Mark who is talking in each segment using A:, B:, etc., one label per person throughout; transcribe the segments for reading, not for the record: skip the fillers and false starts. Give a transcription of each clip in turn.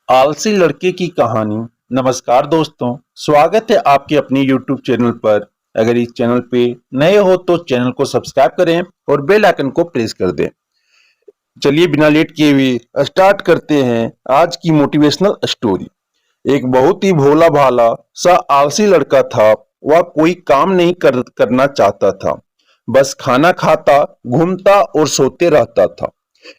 A: आलसी लड़के की कहानी। नमस्कार दोस्तों, स्वागत है आपके अपने YouTube चैनल पर। अगर इस चैनल पे नए हो तो चैनल को सब्सक्राइब करें और बेल आइकन को प्रेस कर दें। चलिए बिना लेट किए हुए स्टार्ट करते हैं आज की मोटिवेशनल स्टोरी। एक बहुत ही भोला भाला सा आलसी लड़का था। वह कोई काम नहीं करना चाहता था, बस खाना खाता, घूमता और सोते रहता था।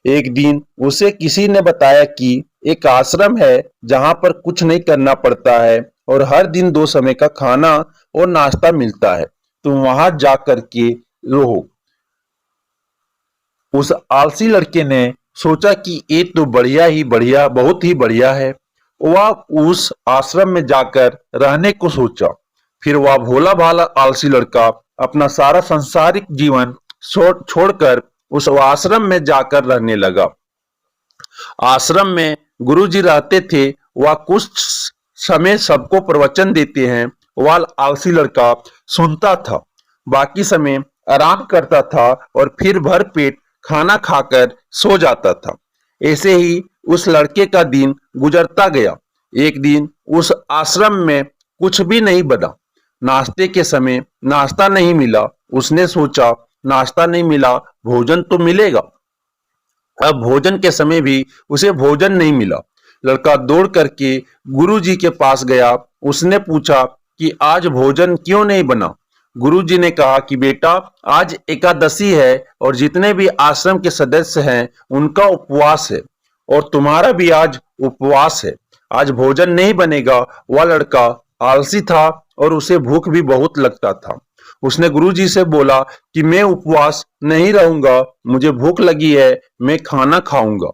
A: एक दिन उसे किसी ने बताया कि एक आश्रम है जहां पर कुछ नहीं करना पड़ता है और हर दिन 2 समय का खाना और नाश्ता मिलता है। तुम वहां जा कर के रहो। उस आलसी लड़के ने सोचा कि ये तो बढ़िया ही बढ़िया, बहुत ही बढ़िया है। वह उस आश्रम में जाकर रहने को सोचा। फिर वह भोला भाला आलसी लड़का अपना सारा सांसारिक जीवन छोड़कर उस आश्रम में जाकर रहने लगा। आश्रम में गुरुजी रहते थे। वह कुछ समय सबको प्रवचन देते हैं। वह आलसी लड़का सुनता था, बाकी समय आराम करता था और फिर भर पेट खाना खाकर सो जाता था। ऐसे ही उस लड़के का दिन गुजरता गया। एक दिन उस आश्रम में कुछ भी नहीं बना। नाश्ते के समय नाश्ता नहीं मिला। उसने सोचा, नाश्ता नहीं मिला, भोजन तो मिलेगा। अब भोजन के समय भी उसे भोजन नहीं मिला। लड़का दौड़ करके गुरुजी के पास गया। उसने पूछा कि आज भोजन क्यों नहीं बना। गुरुजी ने कहा कि बेटा, आज एकादशी है और जितने भी आश्रम के सदस्य हैं उनका उपवास है और तुम्हारा भी आज उपवास है। आज भोजन नहीं बनेगा। वह लड़का आलसी था और उसे भूख भी बहुत लगता था। उसने गुरुजी से बोला कि मैं उपवास नहीं रहूंगा, मुझे भूख लगी है, मैं खाना खाऊंगा।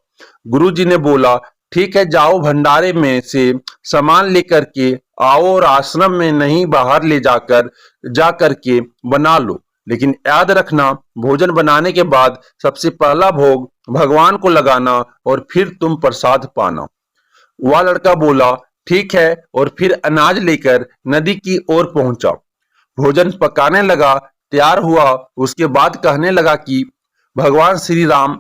A: गुरुजी ने बोला, ठीक है, जाओ भंडारे में से सामान लेकर के आओ और आश्रम में नहीं बाहर ले जाकर के बना लो। लेकिन याद रखना, भोजन बनाने के बाद सबसे पहला भोग भगवान को लगाना और फिर तुम प्रसाद पाना। वह लड़का बोला, ठीक है, और फिर अनाज लेकर नदी की ओर पहुंचा। भोजन पकाने लगा, तैयार हुआ। उसके बाद कहने लगा कि भगवान श्री राम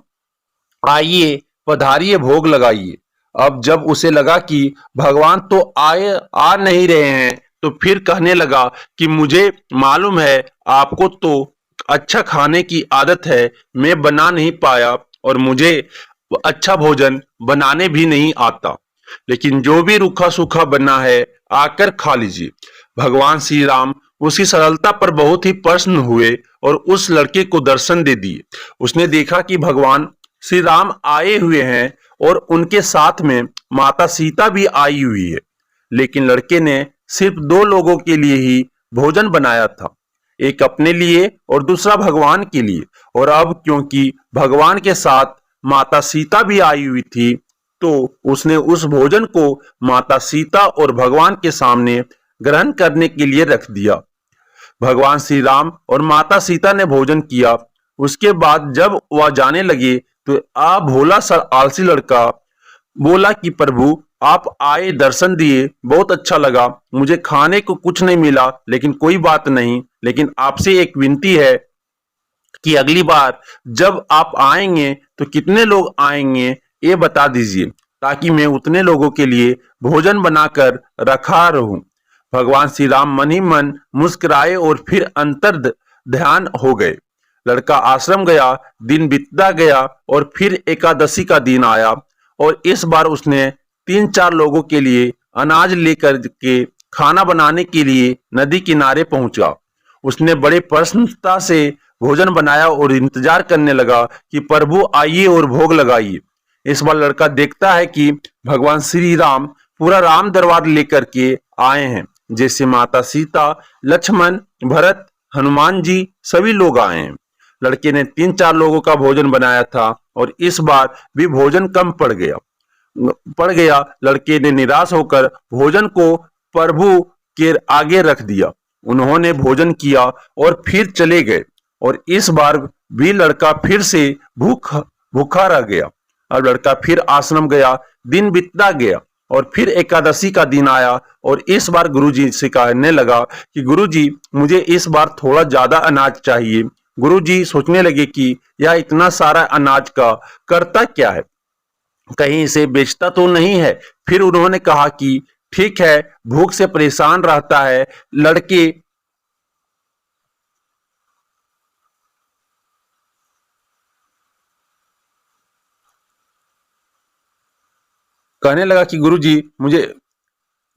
A: आइए, पधारिए, भोग लगाइए। अब जब उसे लगा कि भगवान तो आ नहीं रहे हैं, तो फिर कहने लगा कि मुझे मालूम है आपको तो अच्छा खाने की आदत है, मैं बना नहीं पाया और मुझे अच्छा भोजन बनाने भी नहीं आता, लेकिन जो भी रूखा सूखा बना है आकर खा लीजिए। भगवान श्री राम उसकी सरलता पर बहुत ही प्रसन्न हुए और उस लड़के को दर्शन दे दिए। उसने देखा कि भगवान श्री राम आए हुए हैं और उनके साथ में माता सीता भी आई हुई है, लेकिन लड़के ने सिर्फ 2 लोगों के लिए ही भोजन बनाया था, एक अपने लिए और दूसरा भगवान के लिए। और अब क्योंकि भगवान के साथ माता सीता भी आई हुई थी, तो उसने उस भोजन को माता सीता और भगवान के सामने ग्रहण करने के लिए रख दिया। भगवान श्री राम और माता सीता ने भोजन किया। उसके बाद जब वह जाने लगे तो भोला सा आलसी लड़का बोला कि प्रभु, आप आए, दर्शन दिए, बहुत अच्छा लगा। मुझे खाने को कुछ नहीं मिला, लेकिन कोई बात नहीं, लेकिन आपसे एक विनती है कि अगली बार जब आप आएंगे तो कितने लोग आएंगे ये बता दीजिए, ताकि मैं उतने लोगों के लिए भोजन बनाकर रखा रहूं। भगवान श्री राम मन ही मन मुस्कुराए और फिर अंतर ध्यान हो गए। लड़का आश्रम गया, दिन बीतता गया और फिर एकादशी का दिन आया और इस बार उसने 3-4 लोगों के लिए अनाज लेकर के खाना बनाने के लिए नदी किनारे पहुंचा। उसने बड़े प्रसन्नता से भोजन बनाया और इंतजार करने लगा कि प्रभु आइए और भोग लगाइए। इस बार लड़का देखता है कि भगवान श्री राम पूरा राम दरबार लेकर के आए हैं, जैसे माता सीता, लक्ष्मण, भरत, हनुमान जी, सभी लोग आए हैं। लड़के ने 3-4 लोगों का भोजन बनाया था और इस बार भी भोजन कम पड़ गया। लड़के ने निराश होकर भोजन को प्रभु के आगे रख दिया। उन्होंने भोजन किया और फिर चले गए और इस बार भी लड़का फिर से भूखा रह गया। अब लड़का फिर आश्रम गया, दिन बीतता गया और फिर एकादशी का दिन आया और इस बार गुरुजी से कहने लगा कि गुरुजी, मुझे इस बार थोड़ा ज्यादा अनाज चाहिए। गुरुजी सोचने लगे कि यह इतना सारा अनाज का करता क्या है। कहीं इसे बेचता तो नहीं है। फिर उन्होंने कहा कि ठीक है, भूख से परेशान रहता है। लड़के कहने लगा कि गुरुजी, मुझे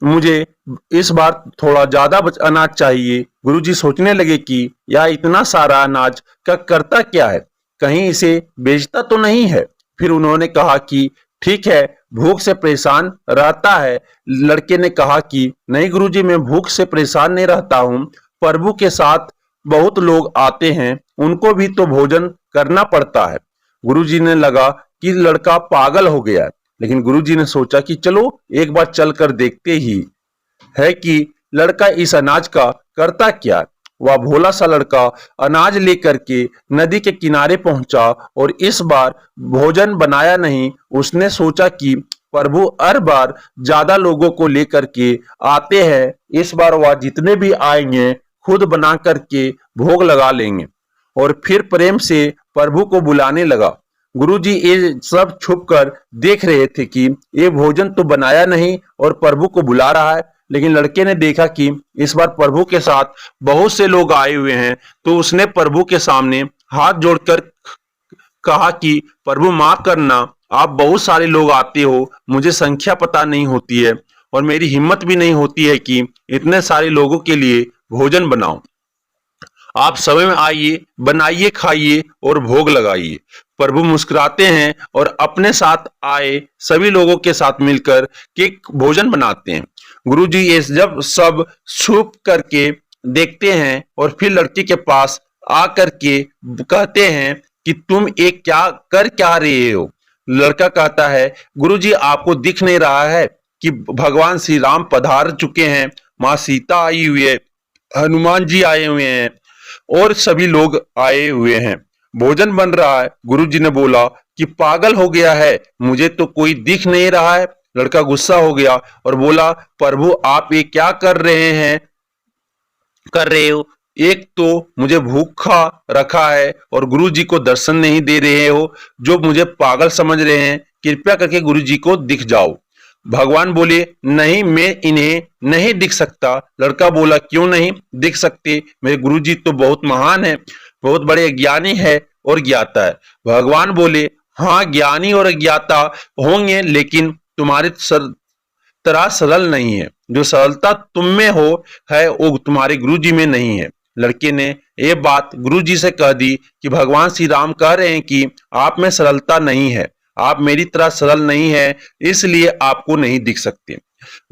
A: मुझे इस बार थोड़ा ज्यादा अनाज चाहिए। गुरुजी सोचने लगे कि यह इतना सारा अनाज का करता क्या है, कहीं इसे बेचता तो नहीं है। फिर उन्होंने कहा कि ठीक है, भूख से परेशान रहता है। लड़के ने कहा कि नहीं गुरुजी, मैं भूख से परेशान नहीं रहता हूँ। प्रभु के साथ बहुत लोग आते हैं, उनको भी तो भोजन करना पड़ता है। गुरुजी ने लगा कि लड़का पागल हो गया है, लेकिन गुरुजी ने सोचा कि चलो एक बार चलकर देखते ही है कि लड़का इस अनाज का करता क्या है। वह भोला सा लड़का अनाज लेकर के नदी के किनारे पहुंचा और इस बार भोजन बनाया नहीं। उसने सोचा कि प्रभु हर बार ज्यादा लोगों को लेकर के आते हैं, इस बार वह जितने भी आएंगे खुद बना करके भोग लगा लेंगे। और फिर प्रेम से प्रभु को बुलाने लगा। गुरुजी ये सब छुप कर देख रहे थे कि ये भोजन तो बनाया नहीं और प्रभु को बुला रहा है। लेकिन लड़के ने देखा कि इस बार प्रभु के साथ बहुत से लोग आए हुए हैं, तो उसने प्रभु के सामने हाथ जोड़कर कहा कि प्रभु माफ करना, आप बहुत सारे लोग आते हो, मुझे संख्या पता नहीं होती है और मेरी हिम्मत भी नहीं होती है कि इतने सारे लोगों के लिए भोजन बनाऊं। आप समय में आइए, बनाइए, खाइए और भोग लगाइए। प्रभु मुस्कुराते हैं और अपने साथ आए सभी लोगों के साथ मिलकर केक भोजन बनाते हैं। गुरुजी ये जब सब छुप करके देखते हैं और फिर लड़के के पास आकर के कहते हैं कि तुम एक क्या रहे हो। लड़का कहता है गुरुजी, आपको दिख नहीं रहा है कि भगवान श्री राम पधार चुके हैं, माँ सीता आई हुई है, हनुमान जी आए हुए हैं और सभी लोग आए हुए हैं, भोजन बन रहा है। गुरुजी ने बोला कि पागल हो गया है, मुझे तो कोई दिख नहीं रहा है। लड़का गुस्सा हो गया और बोला प्रभु आप ये क्या कर रहे हो, एक तो मुझे भूखा रखा है और गुरुजी को दर्शन नहीं दे रहे हो, जो मुझे पागल समझ रहे हैं, कृपया करके गुरुजी को दिख जाओ। भगवान बोले नहीं, मैं इन्हें नहीं दिख सकता। लड़का बोला क्यों नहीं दिख सकते, मेरे गुरुजी तो बहुत महान है, बहुत बड़े ज्ञानी है और ज्ञाता है। भगवान बोले हाँ, ज्ञानी और ज्ञाता होंगे, लेकिन तुम्हारी तरह सरल नहीं है। जो सरलता तुम में हो है वो तुम्हारे गुरुजी में नहीं है। लड़के ने ये बात गुरुजी से कह दी कि भगवान श्री राम कह रहे हैं कि आप में सरलता नहीं है, आप मेरी तरह सरल नहीं है, इसलिए आपको नहीं दिख सकते।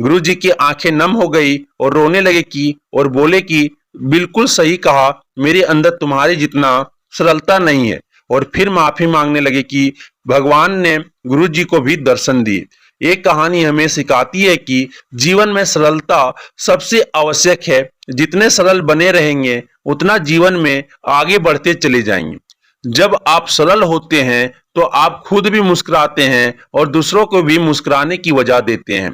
A: गुरुजी की आंखें नम हो गई और रोने लगे कि और बोले कि बिल्कुल सही कहा, मेरे अंदर तुम्हारे जितना सरलता नहीं है। और फिर माफी मांगने लगे कि भगवान ने गुरुजी को भी दर्शन दिए। एक कहानी हमें सिखाती है कि जीवन में सरलता सबसे आवश्यक है। जितने सरल बने रहेंगे उतना जीवन में आगे बढ़ते चले जाएंगे। जब आप सरल होते हैं तो आप खुद भी मुस्कुराते हैं और दूसरों को भी मुस्कुराने की वजह देते हैं।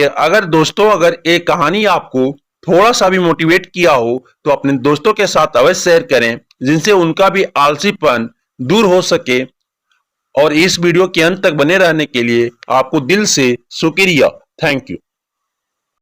A: अगर दोस्तों, अगर ये कहानी आपको थोड़ा सा भी मोटिवेट किया हो तो अपने दोस्तों के साथ अवश्य शेयर करें, जिनसे उनका भी आलसीपन दूर हो सके। और इस वीडियो के अंत तक बने रहने के लिए आपको दिल से शुक्रिया। Thank you.